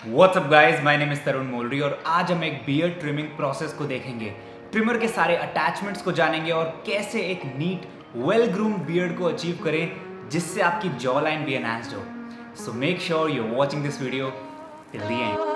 What's up guys, my name is Tarun Molri और आज हम एक बियर्ड ट्रिमिंग प्रोसेस को देखेंगे। ट्रिमर के सारे अटैचमेंट्स को जानेंगे और कैसे एक नीट वेल ग्रूम्ड बियर्ड को अचीव करें जिससे आपकी जॉ लाइन भी एनहांस्ड हो। So make sure you are watching this video till the end.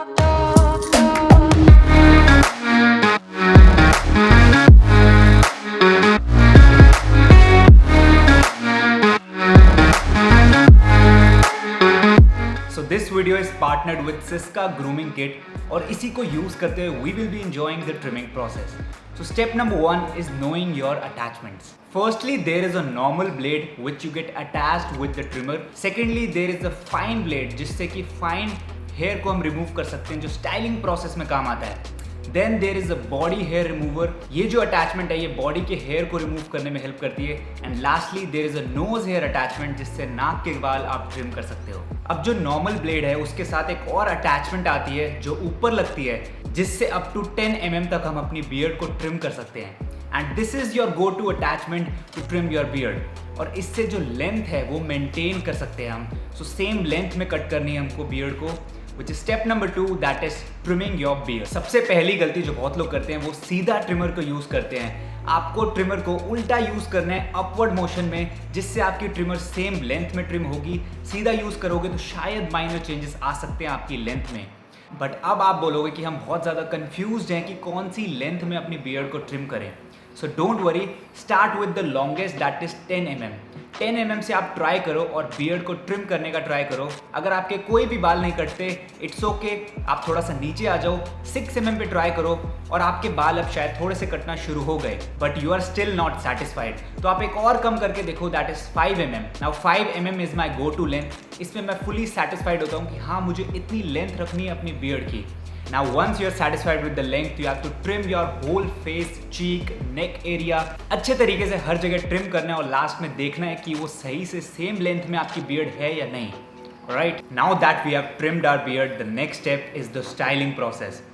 This video is partnered with Syska grooming kit और इसी को यूज करते हुए we will be enjoying the trimming process. So step number 1 is knowing your attachments. Firstly, there is a normal blade which you get attached with the trimmer. Secondly, there is a fine blade जिससे कि fine hair को हम remove कर सकते हैं जो styling process में काम आता है। Then there is a body hair remover. ये जो attachment है ये body के hair को remove करने में help करती है। And lastly, there is a nose hair attachment जिससे नाक के बाल आप trim कर सकते हो। अब जो normal blade है उसके साथ एक और attachment आती है जो ऊपर लगती है जिससे up to 10 mm तक हम अपनी beard को trim कर सकते हैं। And this is your go-to attachment to trim your beard. और इससे जो लेंथ है वो मेंटेन कर सकते हैं हम। सो सेम लेंथ में कट करनी है हमको बियर्ड को, which is step number 2, that is trimming your beard. सबसे पहली गलती जो बहुत लोग करते हैं वो सीधा ट्रिमर को यूज करते हैं। आपको ट्रिमर को उल्टा यूज करना है अपवर्ड मोशन में जिससे आपकी ट्रिमर सेम लेंथ में ट्रिम होगी। सीधा यूज करोगे तो शायद माइनर चेंजेस आ सकते हैं आपकी लेंथ में। बट अब आप बोलोगे कि हम बहुत ज़्यादा कंफ्यूज्ड हैं कि कौन सी लेंथ में अपनी बियर्ड को ट्रिम करें। सो don't worry, start with the longest that is 10 mm। 10 mm से आप ट्राई करो और बियर्ड को ट्रिम करने का ट्राई करो। अगर आपके कोई भी बाल नहीं कटते इट्स ओके, आप थोड़ा सा नीचे आ जाओ, 6 mm पे ट्राई करो और आपके बाल अब शायद थोड़े से कटना शुरू हो गए but you are still not satisfied, तो आप एक और कम करके देखो, that is 5 mm। Now 5 mm is my go to length. इसमें मैं फुली सेटिस्फाइड होता हूँ कि हाँ मुझे इतनी लेंथ रखनी है अपनी बियर्ड की। Now once you are satisfied with the length, you have to trim your whole face, cheek, neck area। अच्छे तरीके से हर जगह ट्रिम करना है और लास्ट में देखना है कि वो सही से सेम लेंथ में आपकी बियर्ड है या नहीं। Alright, now that we have trimmed our beard, the next step is the styling process।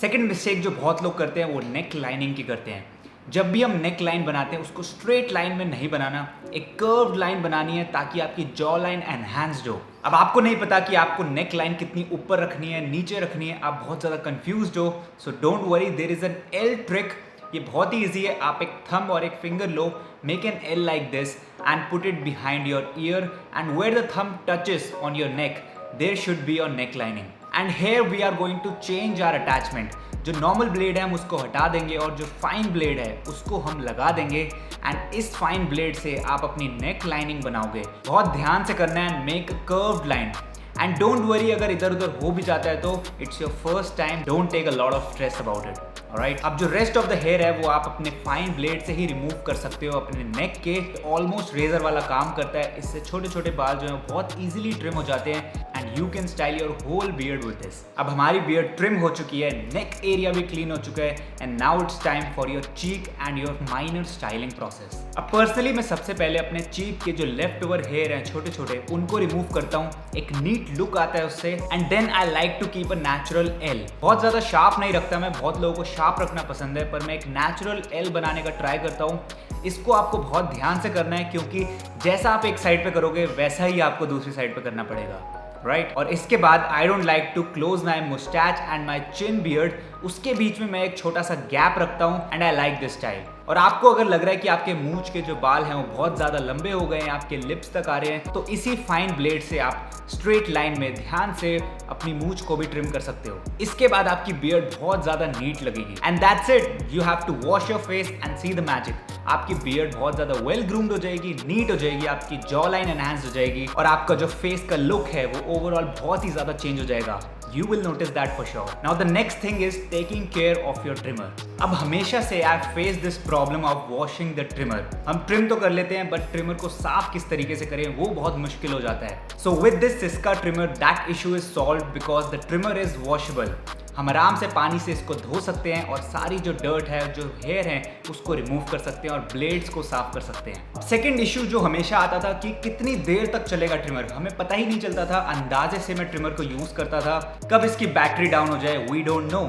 Second mistake जो बहुत लोग करते हैं वो neck lining की करते हैं। जब भी हम नेक लाइन बनाते हैं उसको स्ट्रेट लाइन में नहीं बनाना, एक कर्व्ड लाइन बनानी है ताकि आपकी जॉ लाइन एनहांस्ड हो। अब आपको नहीं पता कि आपको नेक लाइन कितनी ऊपर रखनी है, नीचे रखनी है, आप बहुत ज़्यादा कंफ्यूज्ड हो। So don't worry, there is an L trick. ये बहुत ही ईजी है। आप एक थंब और एक फिंगर लो, make an L like this and put it behind your ear and where the thumb touches on your neck there should be your neck lining. And here we are going to change our attachment. जो normal blade है हम उसको हटा देंगे और जो fine blade है उसको हम लगा देंगे एंड इस फाइन ब्लेड से आप अपनी नेक लाइनिंग बनाओगे। बहुत ध्यान से करना है, make curved line and don't worry अगर इधर उधर हो भी जाता है तो it's your first time, don't take a lot of stress about it. Alright, अब जो रेस्ट ऑफ द हेयर है वो आप अपने फाइन ब्लेड से ही रिमूव कर सकते हो अपने नेक के। ऑलमोस्ट रेजर वाला काम करता है, इससे छोटे छोटे बाल जो हैं बहुत इजीली ट्रिम हो जाते हैं and you can style your whole beard with this. अब हमारी बियर्ड ट्रिम हो चुकी है, नेक एरिया भी क्लीन हो चुका है and now it's time for your cheek and your minor styling process. अब पर्सनली मैं सबसे पहले अपने चीक के जो लेफ्ट ओवर हेयर हैं छोटे छोटे उनको रिमूव करता हूँ, एक नीट लुक आता है उससे। And then I like to keep a natural L. बहुत ज़्यादा शार्प नहीं रखता मैं, बहुत लोगों को शार्प रखना पसंद है, पर मैं एक नेचुरल एल बनाने का ट्राई करता हूँ। इसको आपको बहुत ध्यान से करना है क्योंकि जैसा आप एक साइड पे करोगे वैसा ही आपको दूसरी साइड पे करना पड़ेगा, राइट। और इसके बाद I don't like to close my moustache and my chin beard, उसके बीच में मैं एक छोटा सा गैप रखता हूँ and I like this style. और आपको अगर लग रहा है कि आपके मूंछ के जो बाल हैं वो बहुत ज़्यादा लंबे हो गए हैं, आपके लिप्स तक आ रहे हैं, तो इसी फाइन ब्लेड से आप स्ट्रेट लाइन में ध्यान से अपनी मूंछ को भी ट्रिम कर सकते हो। इसके बाद आपकी बियर्ड बहुत ज़्यादा नीट लगेगी and that's it. You have to wash your face and see the magic. आपकी बियर्ड बहुत ज़्यादा वेल ग्रूम्ड हो जाएगी, नीट हो जाएगी, आपकी जॉ लाइन एनहांस हो जाएगी और आपका जो फेस का लुक है वो ओवरऑल बहुत ही ज़्यादा चेंज हो जाएगा। You will notice that for sure. Now the next thing is taking care of your trimmer. अब हमेशा से I face this problem of washing the trimmer. हम ट्रिम तो कर लेते हैं बट ट्रिमर को साफ किस तरीके से करें वो बहुत मुश्किल हो जाता है। So with this Siska trimmer that issue is solved because the trimmer is washable. हम आराम से पानी से इसको धो सकते हैं और सारी जो डर्ट है, जो हेयर है, उसको रिमूव कर सकते हैं और ब्लेड्स को साफ कर सकते हैं। सेकंड इशू जो हमेशा आता था कि कितनी देर तक चलेगा ट्रिमर, हमें पता ही नहीं चलता था। अंदाजे से मैं ट्रिमर को यूज करता था, कब इसकी बैटरी डाउन हो जाए we don't know.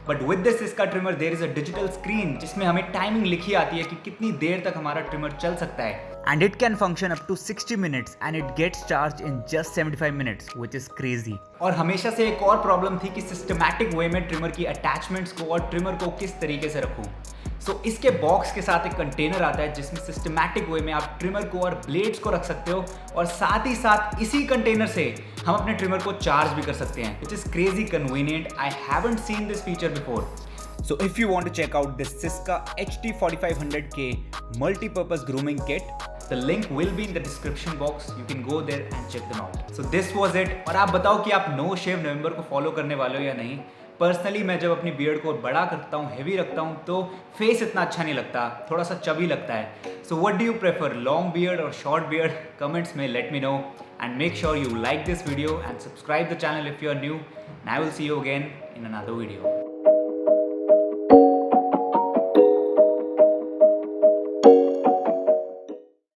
But with this इसका trimmer there is a digital screen जिसमें हमें टाइमिंग लिखी आती है कि कितनी देर तक हमारा ट्रिमर चल सकता है। and it can function up to 60 minutes and it gets charged in just 75 minutes, which is crazy. और हमेशा से एक और प्रॉब्लम थी कि सिस्टमैटिक वे में ट्रिमर की अटैचमेंट्स को और ट्रिमर को किस तरीके से रखूं। सो इसके बॉक्स के साथ एक कंटेनर आता है जिसमें सिस्टमैटिक वे में आप ट्रिमर को और ब्लेड्स को रख सकते हो और साथ ही साथ इसी कंटेनर से हम अपने ट्रिमर को चार्ज भी कर सकते हैं, which is crazy convenient. I haven't seen this feature before. So if you want to check out this Siska HT4500K multi-purpose grooming kit, the link will be in the description box. You can go there and check them out. So this was it. और आप बताओ कि आप no शेव नवंबर को follow करने वाले हो या नहीं। पर्सनली मैं जब अपनी बियर्ड को बड़ा करता हूँ, हेवी रखता हूँ, तो फेस इतना अच्छा नहीं लगता, थोड़ा सा चबी लगता है। So what do you prefer, long beard और शॉर्ट बियर्ड? कमेंट्स में let me know and make sure you like this video and subscribe the channel if you are new, and I will see you again in another video.